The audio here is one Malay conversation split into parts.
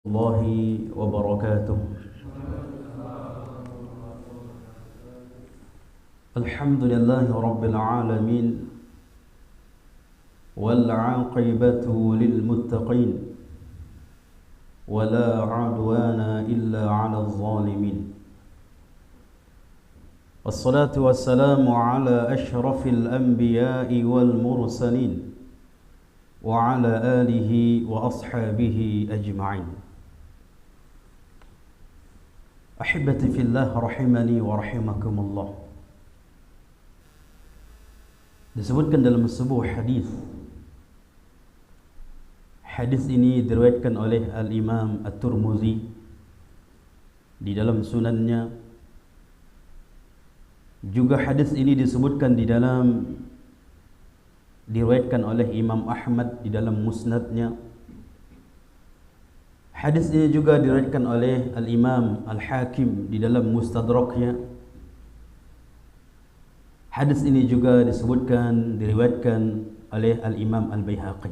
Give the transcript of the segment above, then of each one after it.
الله وبركاته. الحمد لله رب العالمين والعاقبة للمتقين ولا عدوان إلا على الظالمين، والصلاة والسلام على أشرف الأنبياء والمرسلين وعلى آله وأصحابه أجمعين. Ahibati fillah rahimani wa rahimakumullah. Disebutkan dalam sebuah hadis. Hadis ini diriwayatkan oleh Al-Imam At-Tirmizi di dalam sunannya. Juga hadis ini disebutkan diriwayatkan oleh Imam Ahmad di dalam musnadnya. Hadis ini juga diriwayatkan oleh Al-Imam Al-Hakim di dalam mustadraknya. Hadis ini juga diriwayatkan oleh Al-Imam Al-Baihaqi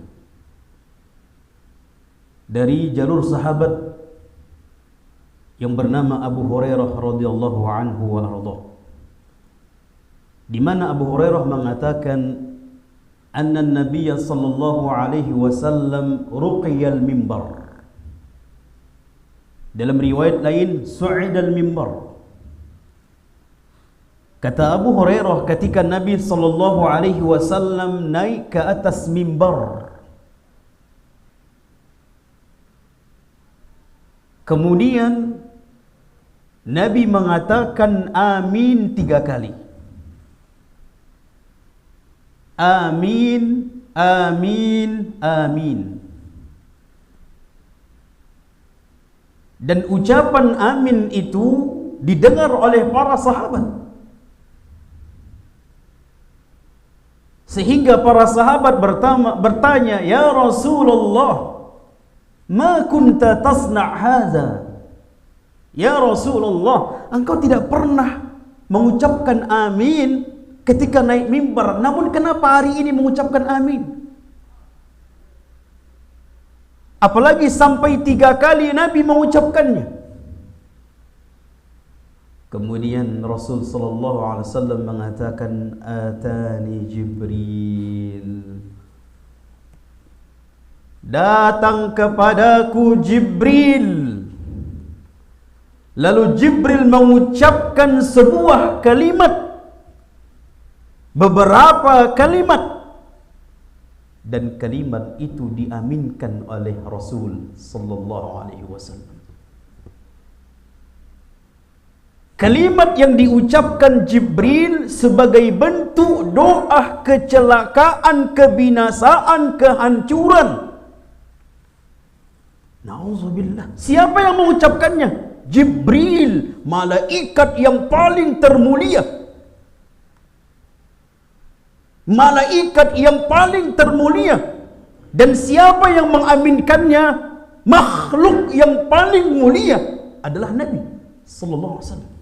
dari jalur sahabat yang bernama Abu Hurairah radhiyallahu anhu wa ardhah, di mana Abu Hurairah mengatakan anna an-nabiy sallallahu alaihi wasallam ruqiyal mimbar. Dalam riwayat lain su'idal mimbar. Kata Abu Hurairah, ketika Nabi sallallahu alaihi wasallam naik ke atas mimbar, kemudian Nabi mengatakan amin 3 kali. Amin, amin, amin. Dan ucapan amin itu didengar oleh para sahabat, sehingga para sahabat bertanya, "Ya Rasulullah, ma kunta tasna' hadza?" Ya Rasulullah, engkau tidak pernah mengucapkan amin ketika naik mimbar, namun kenapa hari ini mengucapkan amin? Apalagi sampai 3 kali Nabi mengucapkannya. Kemudian Rasul sallallahu alaihi wasallam mengatakan, atani Jibril, datang kepadaku Jibril. Lalu Jibril mengucapkan sebuah kalimat, beberapa kalimat, dan kalimat itu diaminkan oleh Rasul sallallahu alaihi wasallam. Kalimat yang diucapkan Jibril sebagai bentuk doa kecelakaan, kebinasaan, kehancuran. Nauzubillah. Siapa yang mengucapkannya? Jibril, malaikat yang paling termulia. Malaikat yang paling termulia. Dan siapa yang mengaminkannya? Makhluk yang paling mulia adalah Nabi sallallahu alaihi wasallam.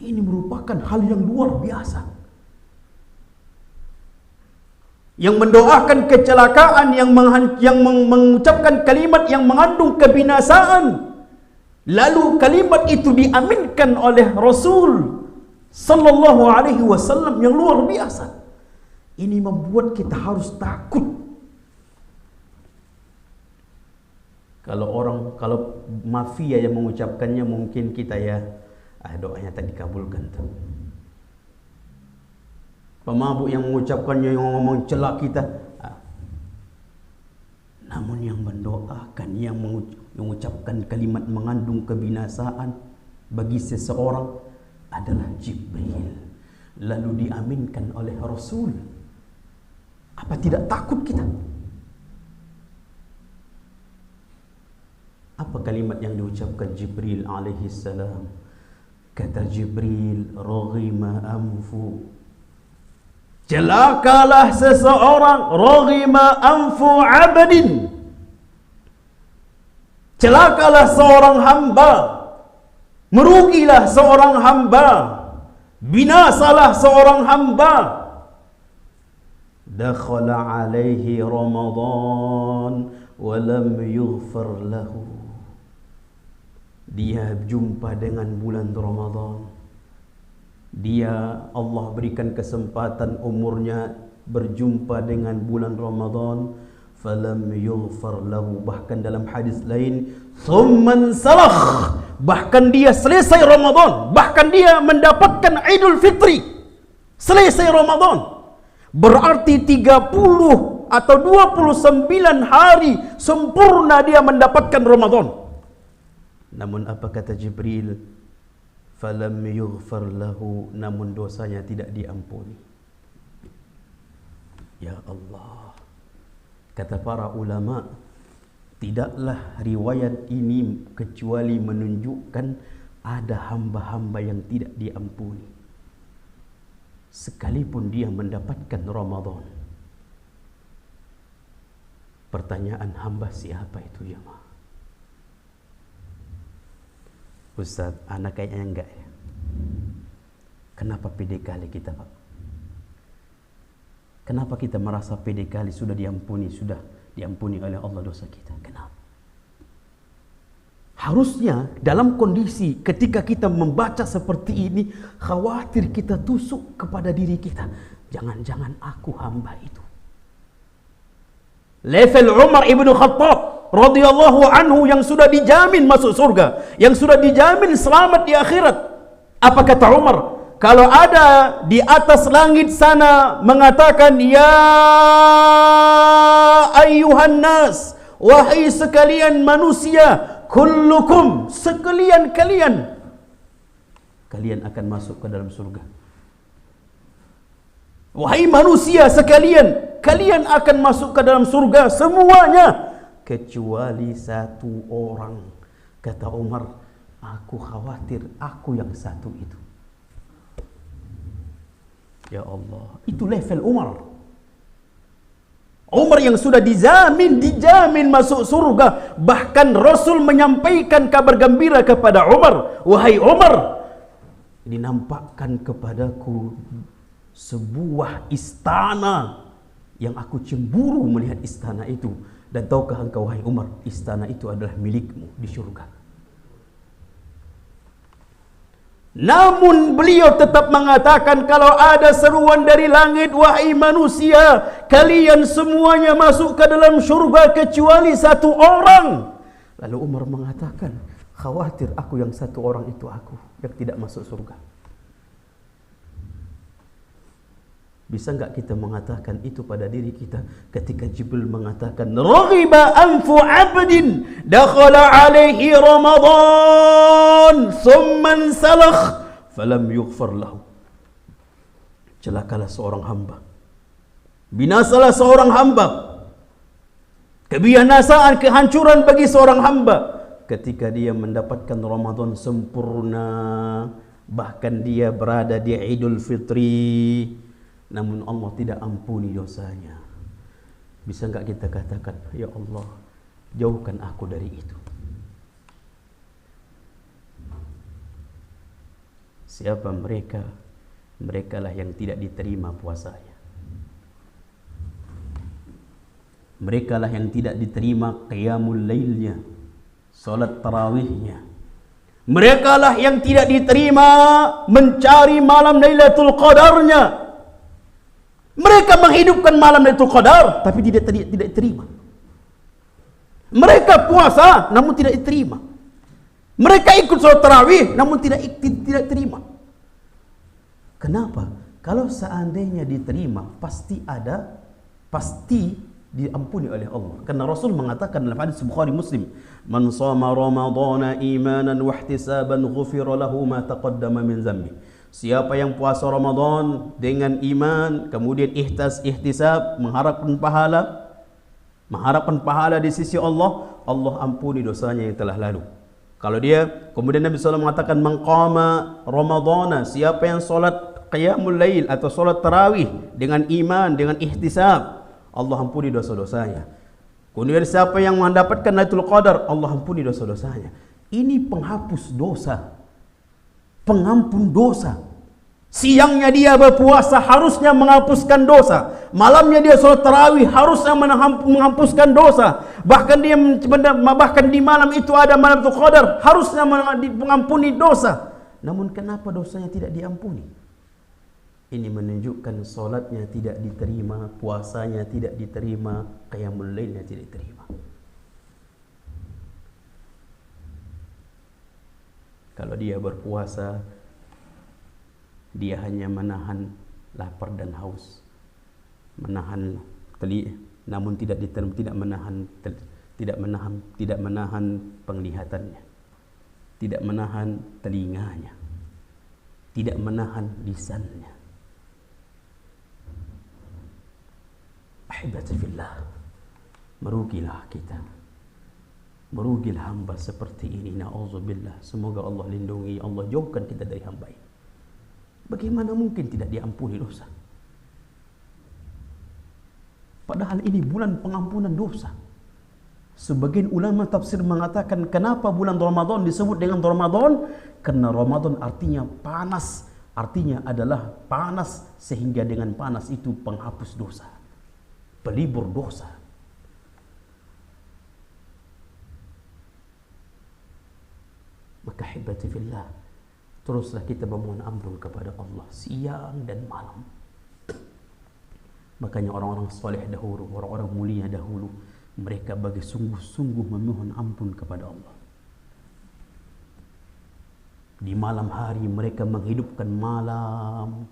Ini merupakan hal yang luar biasa. Yang mendoakan kecelakaan, yang mengucapkan kalimat yang mengandung kebinasaan, lalu kalimat itu diaminkan oleh Rasul sallallahu alaihi wasallam, yang luar biasa. Ini membuat kita harus takut. Kalau mafia yang mengucapkannya, mungkin kita doanya tak dikabulkan tuh. Pemabuk yang mengucapkannya, yang ngomong celak kita. Namun yang mendoakan, yang mengucapkan kalimat mengandung kebinasaan bagi seseorang adalah Jibril, lalu diaminkan oleh Rasul. Apa tidak takut kita? Apa kalimat yang diucapkan Jibril alaihi salam? Kata Jibril, raghima anfu. Celakalah seseorang, raghima anfu abdin. Celakalah seorang hamba, merugilah seorang hamba, binasalah seorang hamba. Dakhala alaihi Ramadan walam yughfar lahu. Dia jumpa dengan bulan Ramadan, dia Allah berikan kesempatan umurnya berjumpa dengan bulan Ramadan, falam yughfar lahu. Bahkan dalam hadis lain, thumman salakh, bahkan dia selesai Ramadan, bahkan dia mendapatkan Idul Fitri selesai Ramadan. Berarti 30 atau 29 hari sempurna dia mendapatkan Ramadan. Namun apa kata Jibril? Falam yughfar lahu, namun dosanya tidak diampuni. Ya Allah. Kata para ulama, tidaklah riwayat ini kecuali menunjukkan ada hamba-hamba yang tidak diampuni sekalipun dia mendapatkan Ramadan. Pertanyaan, hamba siapa itu jemaah? Ustaz, anak kayaknya enggak ya. Kenapa pede kali kita, Pak? Kenapa kita merasa pede kali sudah diampuni oleh Allah dosa kita? Kenapa? Harusnya dalam kondisi ketika kita membaca seperti ini, khawatir kita tusuk kepada diri kita. Jangan-jangan aku hamba itu. Level Umar ibn Khattab radhiyallahu anhu yang sudah dijamin masuk surga, yang sudah dijamin selamat di akhirat. Apa kata Umar? Kalau ada di atas langit sana mengatakan, ya ayyuhan nas, wahai sekalian manusia, kullukum, sekalian kalian akan masuk ke dalam surga. Wahai manusia sekalian, kalian akan masuk ke dalam surga semuanya kecuali satu orang. Kata Umar, aku khawatir aku yang satu itu. Ya Allah, itu level Umar. Umar yang sudah dijamin masuk surga. Bahkan Rasul menyampaikan kabar gembira kepada Umar, wahai Umar, dinampakkan kepadaku sebuah istana yang aku cemburu melihat istana itu. Dan tahukah engkau wahai Umar, istana itu adalah milikmu di surga. Namun beliau tetap mengatakan, kalau ada seruan dari langit, wahai manusia, kalian semuanya masuk ke dalam surga kecuali satu orang. Lalu Umar mengatakan, khawatir aku yang satu orang itu, aku yang tidak masuk surga. Bisa enggak kita mengatakan itu pada diri kita ketika Jibril mengatakan, raghiba anfu 'abdin dakhala 'alaihi Ramadan thumma salakh falam yughfar lahu. Celakalah seorang hamba, binasalah seorang hamba, kebinasaan, kehancuran bagi seorang hamba ketika dia mendapatkan Ramadan sempurna, bahkan dia berada di Idul Fitri, namun Allah tidak ampuni dosanya. Bisa enggak kita katakan, ya Allah, jauhkan aku dari itu. Siapa mereka? Merekalah yang tidak diterima puasanya. Merekalah yang tidak diterima qiyamul lailnya, salat tarawihnya. Merekalah yang tidak diterima mencari malam Lailatul Qadarnya. Mereka menghidupkan malam Lailatul Qadar tapi tidak diterima. Mereka puasa namun tidak diterima. Mereka ikut salat tarawih namun tidak terima. Kenapa? Kalau seandainya diterima, pasti diampuni oleh Allah. Karena Rasul mengatakan dalam hadis Bukhari Muslim, man shama ramadhana imanan wa ihtisaban ghufira lahu ma taqaddama min dzambi. Siapa yang puasa Ramadan dengan iman, kemudian ihtisab, mengharapkan pahala di sisi Allah, Allah ampuni dosanya yang telah lalu. Kalau dia, kemudian Nabi SAW mengatakan, man qama Ramadana, siapa yang solat qiyamul lail atau solat tarawih dengan iman, dengan ihtisab, Allah ampuni dosa-dosanya. Kemudian siapa yang mendapatkan Lailatul Qadar, Allah ampuni dosa-dosanya. Ini penghapus dosa, pengampun dosa. Siangnya dia berpuasa harusnya menghapuskan dosa. Malamnya dia sholat tarawih harusnya menghapuskan dosa. Bahkan di malam itu ada malam itu qadar, harusnya mengampuni dosa. Namun kenapa dosanya tidak diampuni? Ini menunjukkan sholatnya tidak diterima, puasanya tidak diterima, qiyamul lailnya tidak diterima. Kalau dia berpuasa, dia hanya menahan lapar dan haus, menahan namun tidak menahan penglihatannya, tidak menahan telinganya, tidak menahan lisannya. Ahibati fillah, merugilah kita, merugilah hamba seperti ini. Na'udzubillah. Semoga Allah lindungi, Allah jauhkan kita dari hamba ini. Bagaimana mungkin tidak diampuni dosa? Padahal ini bulan pengampunan dosa. Sebagian ulama tafsir mengatakan kenapa bulan Ramadan disebut dengan Ramadan? Karena Ramadan artinya panas. Artinya adalah panas, sehingga dengan panas itu penghapus dosa, pelibur dosa. Maka hibati fillah, teruslah kita memohon ampun kepada Allah siang dan malam. Makanya orang-orang soleh dahulu, orang-orang mulia dahulu, mereka bagi sungguh-sungguh memohon ampun kepada Allah. Di malam hari mereka menghidupkan malam,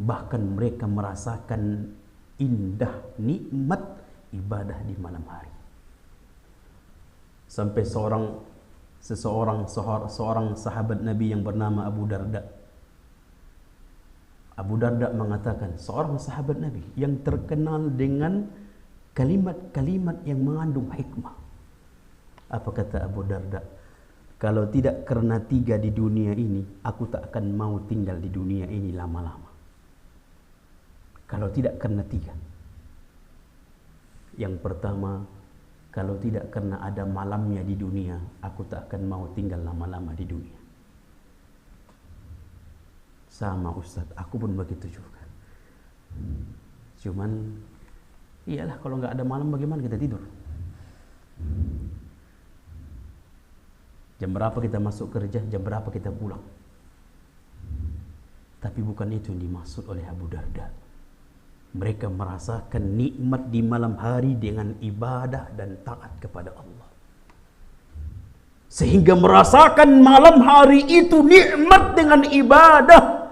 bahkan mereka merasakan indah nikmat ibadah di malam hari. Sampai seorang sahabat Nabi yang bernama Abu Darda. Abu Darda mengatakan, seorang sahabat Nabi yang terkenal dengan kalimat-kalimat yang mengandung hikmah. Apa kata Abu Darda? Kalau tidak karena 3 di dunia ini, aku tak akan mau tinggal di dunia ini lama-lama. Kalau tidak karena 3. Yang pertama, kalau tidak karena ada malamnya di dunia, aku tak akan mau tinggal lama-lama di dunia. Sama Ustaz, aku pun begitu juga. Cuman, iyalah kalau nggak ada malam bagaimana kita tidur? Jam berapa kita masuk kerja, jam berapa kita pulang? Tapi bukan itu yang dimaksud oleh Abu Darda. Mereka merasakan nikmat di malam hari dengan ibadah dan taat kepada Allah. Sehingga merasakan malam hari itu nikmat dengan ibadah.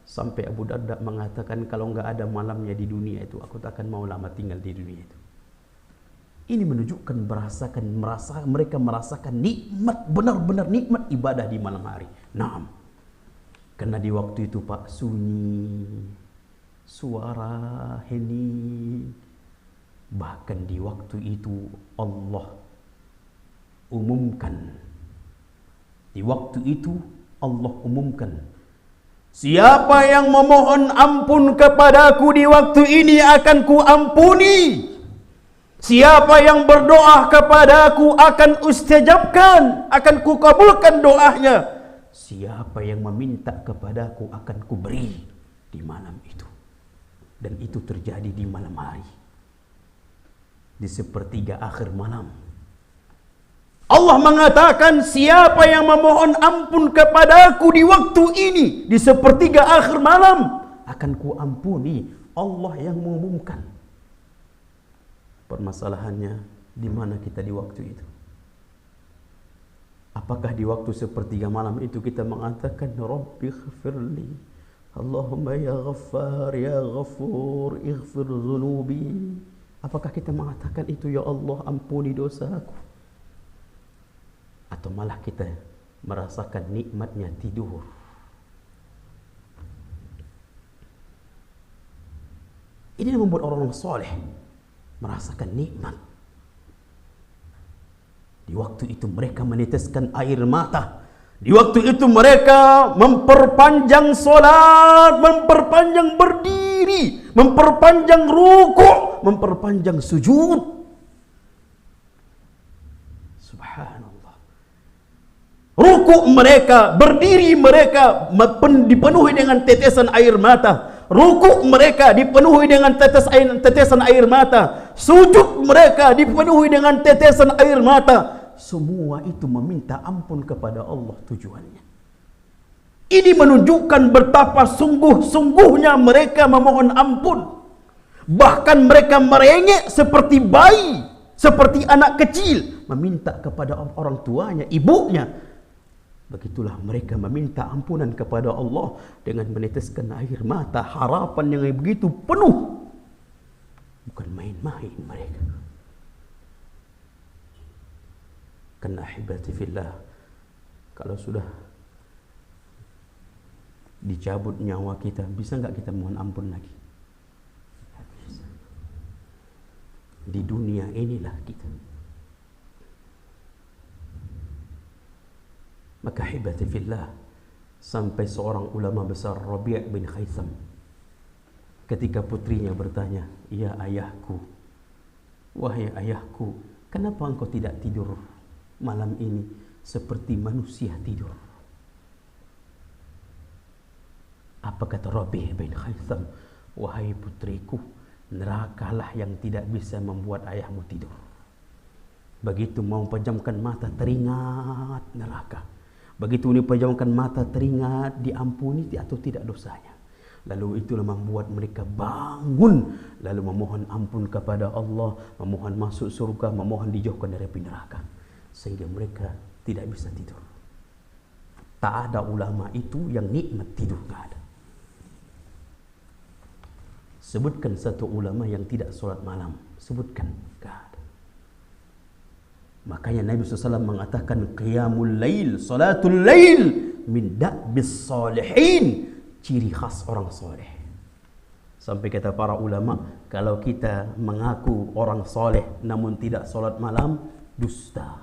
Sampai Abu Darda mengatakan, kalau nggak ada malamnya di dunia itu, aku tak akan mau lama tinggal di dunia itu. Ini menunjukkan mereka merasakan nikmat, benar-benar nikmat ibadah di malam hari. Naam. Karena di waktu itu Pak, sunyi, suara hening. Bahkan di waktu itu Allah umumkan. Di waktu itu Allah umumkan, siapa yang memohon ampun kepadaku di waktu ini akan ku ampuni. Siapa yang berdoa kepadaku akan ustajabkan, akan ku kabulkan doanya. Siapa yang meminta kepadaku akan ku beri di malam itu. Dan itu terjadi di malam hari, di sepertiga akhir malam. Allah mengatakan, siapa yang memohon ampun kepadaku di waktu ini, di sepertiga akhir malam, akan ku ampuni. Allah yang mengumumkan. Permasalahannya, di mana kita di waktu itu? Apakah di waktu sepertiga malam itu kita mengatakan, Rabbi ighfirli, Allahumma ya Ghaffar, ya Ghafur, ighfir dhunubi. Apakah kita mengatakan itu, ya Allah ampuni dosaku? Atau malah kita merasakan nikmatnya tidur? Ini yang membuat orang-orang soleh merasakan nikmat. Di waktu itu mereka meneteskan air mata. Di waktu itu mereka memperpanjang solat, memperpanjang berdiri, memperpanjang rukuk, memperpanjang sujud. Subhanallah. Rukuk mereka, berdiri mereka dipenuhi dengan tetesan air mata. Rukuk mereka dipenuhi dengan tetesan air mata. Sujud mereka dipenuhi dengan tetesan air mata. Semua itu meminta ampun kepada Allah tujuannya. Ini menunjukkan betapa sungguh-sungguhnya mereka memohon ampun. Bahkan mereka merengek seperti bayi, seperti anak kecil, meminta kepada orang tuanya, ibunya. Begitulah mereka meminta ampunan kepada Allah dengan meneteskan air mata, harapan yang begitu penuh. Bukan main-main mereka. Karena ahibati fillah, kalau sudah dicabut nyawa kita, bisa enggak kita mohon ampun lagi? Tidak bisa. Di dunia inilah kita. Maka ahibati fillah, sampai seorang ulama besar Rabi' bin Khaitham, ketika putrinya bertanya, "Ya ayahku, wahai ayahku, kenapa engkau tidak tidur malam ini seperti manusia tidur?" Apa kata Rabi' bin Khaitham? "Wahai putriku, nerakalah yang tidak bisa membuat ayahmu tidur. Begitu mau pejamkan mata, teringat neraka. Begitu dia pejamkan mata, teringat diampuni atau tidak dosanya. Lalu itulah membuat mereka bangun, lalu memohon ampun kepada Allah, memohon masuk surga, memohon dijauhkan dari api neraka, sehingga mereka tidak bisa tidur." Tak ada ulama itu yang nikmat tidur, tak ada. Sebutkan satu ulama yang tidak solat malam, sebutkan, tak ada. Makanya Nabi SAW mengatakan, qiyamul lail, salatul lail, min da'bis salihin, ciri khas orang soleh. Sampai kata para ulama, kalau kita mengaku orang soleh namun tidak solat malam, dusta.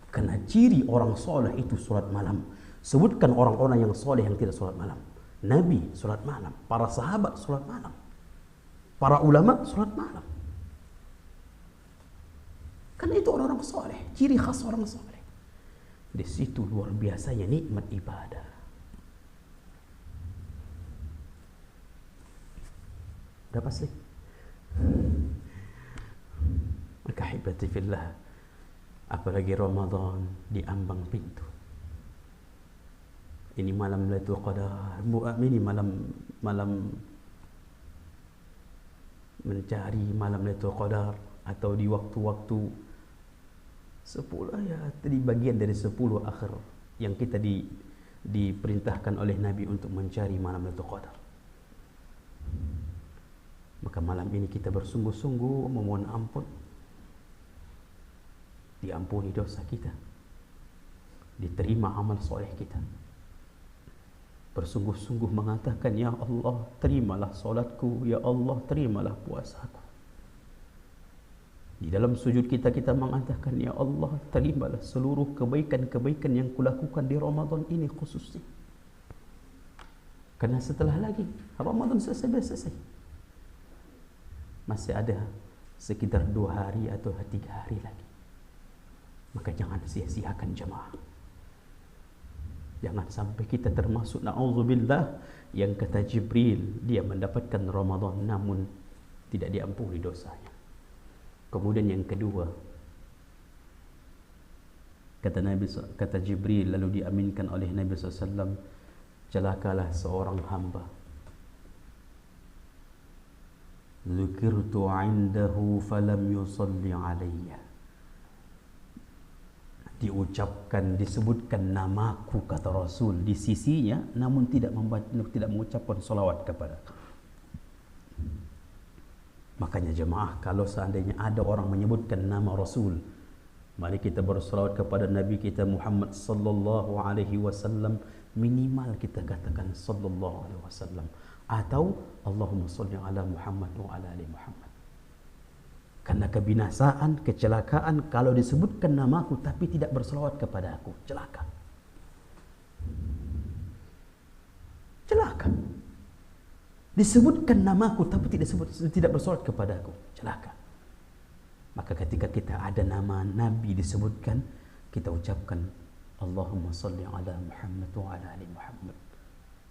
Karena ciri orang soleh itu solat malam. Sebutkan orang-orang yang soleh yang tidak solat malam. Nabi solat malam, para sahabat solat malam, para ulama solat malam. Karena itu orang-orang soleh, ciri khas orang soleh. Di situ luar biasanya nikmat ibadah. Berapa sih? Maka hibati fillah, apalagi Ramadan di ambang pintu. Ini malam Lailatul Qadar, ini malam mencari malam Lailatul Qadar, atau di waktu-waktu 10 ya, tadi bagian dari 10 akhir yang kita diperintahkan oleh Nabi untuk mencari malam Lailatul Qadar. Maka malam ini kita bersungguh-sungguh memohon ampun, diampuni dosa kita, diterima amal soleh kita. Bersungguh-sungguh mengatakan, "Ya Allah, terimalah solatku, ya Allah, terimalah puasaku." Di dalam sujud kita mengatakan, "Ya Allah, terimalah seluruh kebaikan-kebaikan yang kulakukan di Ramadan ini khususnya." Karena setelah lagi Ramadan selesai. Masih ada sekitar 2 hari atau 3 hari lagi. Maka jangan sia-siakan jemaah. Jangan sampai kita termasuk, na'udzubillah, yang kata Jibril, dia mendapatkan Ramadan namun tidak diampuni dosanya. Kemudian yang kedua, kata Jibril, lalu diaminkan oleh Nabi SAW, celakalah seorang hamba, dzukirtu indahu falam yusalli alayya, disebutkan namaku, kata Rasul, di sisinya, namun tidak mengucapkan salawat kepadaku. Makanya jemaah, kalau seandainya ada orang menyebutkan nama Rasul, mari kita bersalawat kepada Nabi kita Muhammad sallallahu alaihi wasallam, minimal kita katakan sallallahu alaihi wasallam, atau Allahumma shalli ala Muhammad wa ala ali Muhammad. Karena kebinasaan, kecelakaan kalau disebutkan namaku tapi tidak bersalawat kepada aku, celaka. Celaka. Disebutkan namaku tapi tidak bersolat kepada aku, celaka. Maka ketika kita ada nama Nabi disebutkan, kita ucapkan Allahumma salli ala Muhammad wa ala ali Muhammad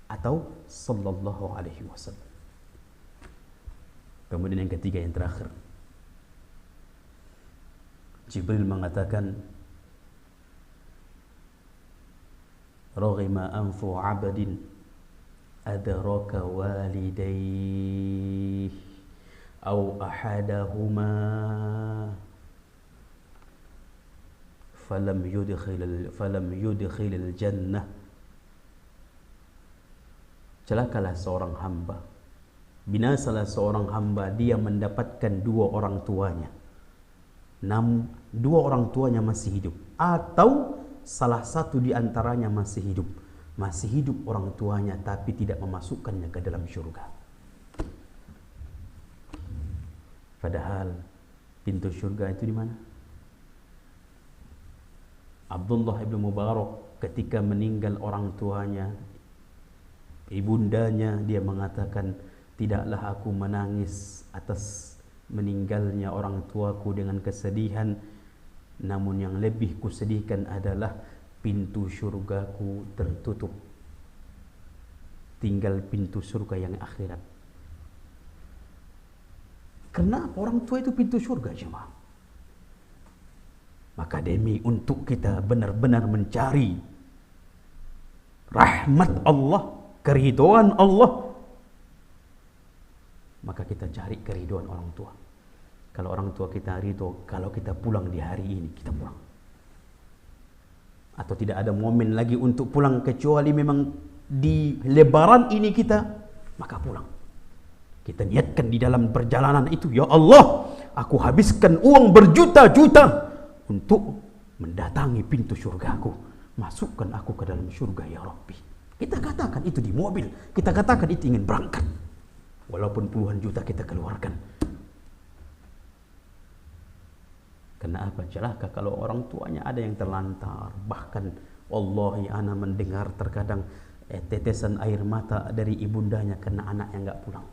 atau sallallahu alaihi wasallam. Kemudian yang ketiga, yang terakhir, Jibril mengatakan, raghima anfu 'abdin adraka walidayhi aw ahadahuma falam yudkhilil jannah. Celakalah seorang hamba, binasalah seorang hamba, dia mendapatkan dua orang tuanya, namun dua orang tuanya masih hidup, atau salah satu di antaranya masih hidup orang tuanya tapi tidak memasukkannya ke dalam syurga. Padahal pintu syurga itu di mana? Abdullah ibn Mubarak ketika meninggal orang tuanya, ibundanya, dia mengatakan, tidaklah aku menangis atas meninggalnya orang tuaku dengan kesedihan, namun yang lebih kusedihkan adalah pintu syurgaku tertutup, tinggal pintu surga yang akhirat. Kenapa? Orang tua itu pintu surga, jemaah. Maka demi untuk kita benar-benar mencari rahmat Allah, keridhaan Allah, maka kita cari keridhaan orang tua. Kalau orang tua kita ridho, kalau kita pulang di hari ini, kita pulang. Atau tidak ada momen lagi untuk pulang kecuali memang di lebaran ini kita, maka pulang. Kita niatkan di dalam perjalanan itu, ya Allah, aku habiskan uang berjuta-juta untuk mendatangi pintu surgaku, masukkan aku ke dalam surga ya Rabbi. Kita katakan itu di mobil, kita katakan itu ingin berangkat, walaupun puluhan juta kita keluarkan. Karena apa? Celaka kalau orang tuanya ada yang terlantar. Bahkan wallahi ana mendengar terkadang tetesan air mata dari ibundanya karena anaknya enggak pulang.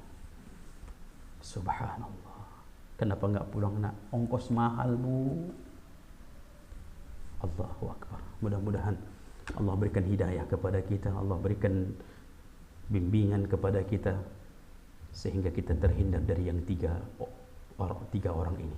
Subhanallah. Kenapa enggak pulang, nak? Ongkos mahal, Bu. Allahu Akbar. Mudah-mudahan Allah berikan hidayah kepada kita, Allah berikan bimbingan kepada kita, sehingga kita terhindar dari yang tiga orang ini.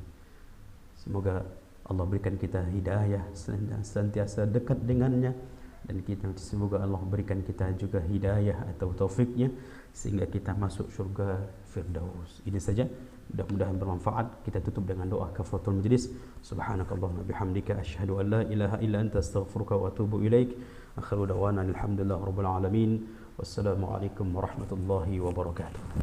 Semoga Allah berikan kita hidayah, senantiasa dekat dengannya, dan kita semoga Allah berikan kita juga hidayah atau taufiknya sehingga kita masuk surga Firdaus. Ini saja, mudah-mudahan bermanfaat. Kita tutup dengan doa kafaratul majlis. Subhanakallahumma bihamdika asyhadu an la ilaha illa anta astaghfiruka wa atubu ilaik. Akhiru da'wana alhamdulillahi rabbil alamin. Wassalamu alaikum warahmatullahi wabarakatuh.